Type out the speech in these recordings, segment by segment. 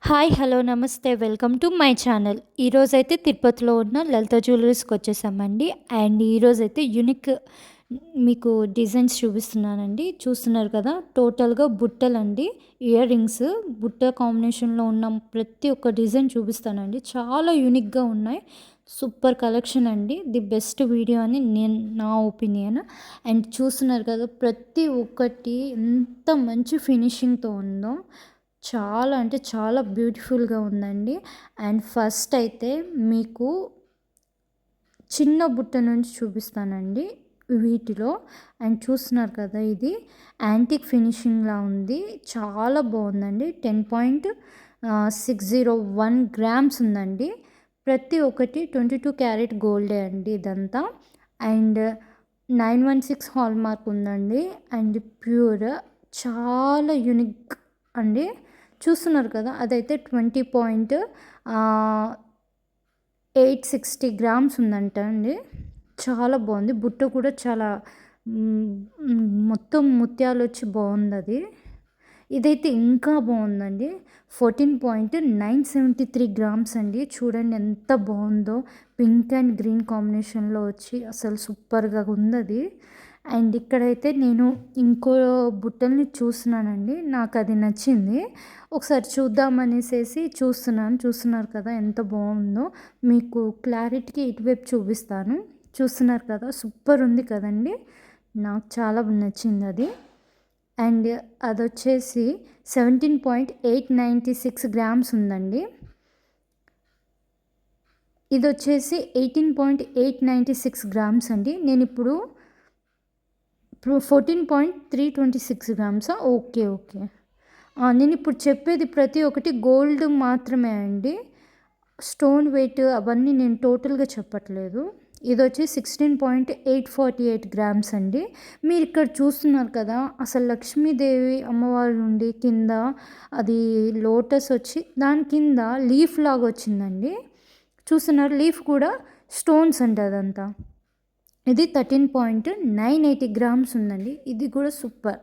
Hi hello నమస్తే welcome to my channel. ఈరోజైతే తిరుపతిలో ఉన్న లలిత జ్యువెలరీస్కి వచ్చేసామండి. అండ్ ఈరోజైతే యూనిక్ మీకు డిజైన్స్ చూపిస్తున్నానండి. చూస్తున్నారు కదా, టోటల్గా బుట్టలండి, ఇయర్ రింగ్స్, బుట్ట కాంబినేషన్లో ఉన్న ప్రతి ఒక్క డిజైన్ చూపిస్తానండి. చాలా యూనిక్గా ఉన్నాయి. సూపర్ కలెక్షన్ అండి. ది బెస్ట్ వీడియో అని నా ఒపీనియన్. అండ్ చూస్తున్నారు కదా, ప్రతి ఒక్కటి ఎంత మంచి ఫినిషింగ్తో ఉందో, చాలా అంటే చాలా బ్యూటిఫుల్గా ఉందండి. అండ్ ఫస్ట్ అయితే మీకు చిన్న బుట్ట నుంచి చూపిస్తానండి వీటిలో. అండ్ చూస్తున్నారు కదా, ఇది యాంటిక్ ఫినిషింగ్లా ఉంది, చాలా బాగుందండి. 10.601 గ్రామ్స్ ఉందండి. ప్రతి ఒక్కటి 22 క్యారెట్ గోల్డే అండి ఇదంతా. అండ్ 916 హాల్ మార్క్ ఉందండి. అండ్ ప్యూర్, చాలా యూనిక్ అండి. చూస్తున్నారు కదా, అదైతే 20.860 గ్రామ్స్ ఉందంట అండి. చాలా బాగుంది. బుట్ట కూడా చాలా మొత్తం ముత్యాలు వచ్చి బాగుంది అది. ఇదైతే ఇంకా బాగుందండి. 14.973 గ్రామ్స్ అండి. చూడండి ఎంత బాగుందో, పింక్ అండ్ గ్రీన్ కాంబినేషన్లో వచ్చి అసలు సూపర్గా ఉంది అది. అండ్ ఇక్కడైతే నేను ఇంకో బుట్టల్ని చూస్తున్నానండి, నాకు అది నచ్చింది, ఒకసారి చూద్దామనేసి చూస్తున్నారు కదా ఎంత బాగుందో. మీకు క్లారిటీకి ఇటువైపు చూపిస్తాను. చూస్తున్నారు కదా, సూపర్ ఉంది కదండి, నాకు చాలా నచ్చింది అది. అండ్ అది వచ్చేసి 17.896 గ్రామ్స్ ఉందండి. ఇది వచ్చేసి 18.896 గ్రామ్స్ అండి. నేను ఇప్పుడు 14.326 గ్రామ్సా? ఓకే. నేను ఇప్పుడు చెప్పేది ప్రతి ఒక్కటి గోల్డ్ మాత్రమే అండి. స్టోన్ వెయిట్ అవన్నీ నేను టోటల్గా చెప్పట్లేదు. ఇది వచ్చి 16.848 గ్రామ్స్ అండి. మీరు ఇక్కడ చూస్తున్నారు కదా, అసలు లక్ష్మీదేవి అమ్మవారి నుండి కింద అది లోటస్ వచ్చి దాని కింద లీఫ్ లాగా వచ్చిందండి. చూస్తున్నారు, లీఫ్ కూడా స్టోన్స్ అండి అదంతా. ఇది 13.980 గ్రామ్స్ ఉందండి. ఇది కూడా సూపర్.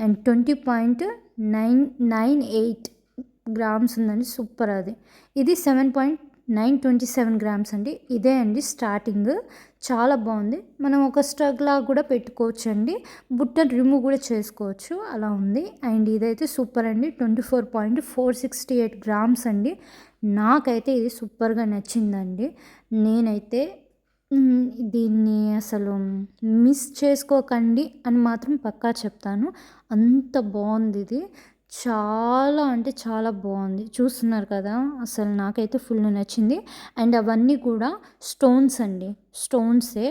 అండ్ 20.998 గ్రామ్స్ ఉందండి, సూపర్ అది. ఇది 7.927 గ్రామ్స్ అండి. ఇదే అండి స్టార్టింగ్, చాలా బాగుంది. మనం ఒక స్టగ్ లాగా కూడా పెట్టుకోవచ్చు అండి, బుట్ట రిమూవ్ కూడా చేసుకోవచ్చు, అలా ఉంది. అండ్ ఇదైతే సూపర్ అండి. 24.468 గ్రామ్స్ అండి. నాకైతే ఇది సూపర్గా నచ్చిందండి. నేనైతే దీన్ని అసలు మిస్ చేసుకోకండి అని మాత్రం పక్కా చెప్తాను. అంత బాగుంది ఇది, చాలా అంటే చాలా బాగుంది. చూస్తున్నారు కదా, అసలు నాకైతే ఫుల్ నచ్చింది. అండ్ అవన్నీ కూడా స్టోన్స్ అండి, స్టోన్సే.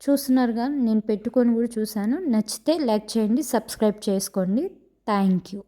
చూస్తున్నారుగా, నేను పెట్టుకొని కూడా చూశాను. నచ్చితే లైక్ చేయండి, సబ్స్క్రైబ్ చేసుకోండి. Thank you.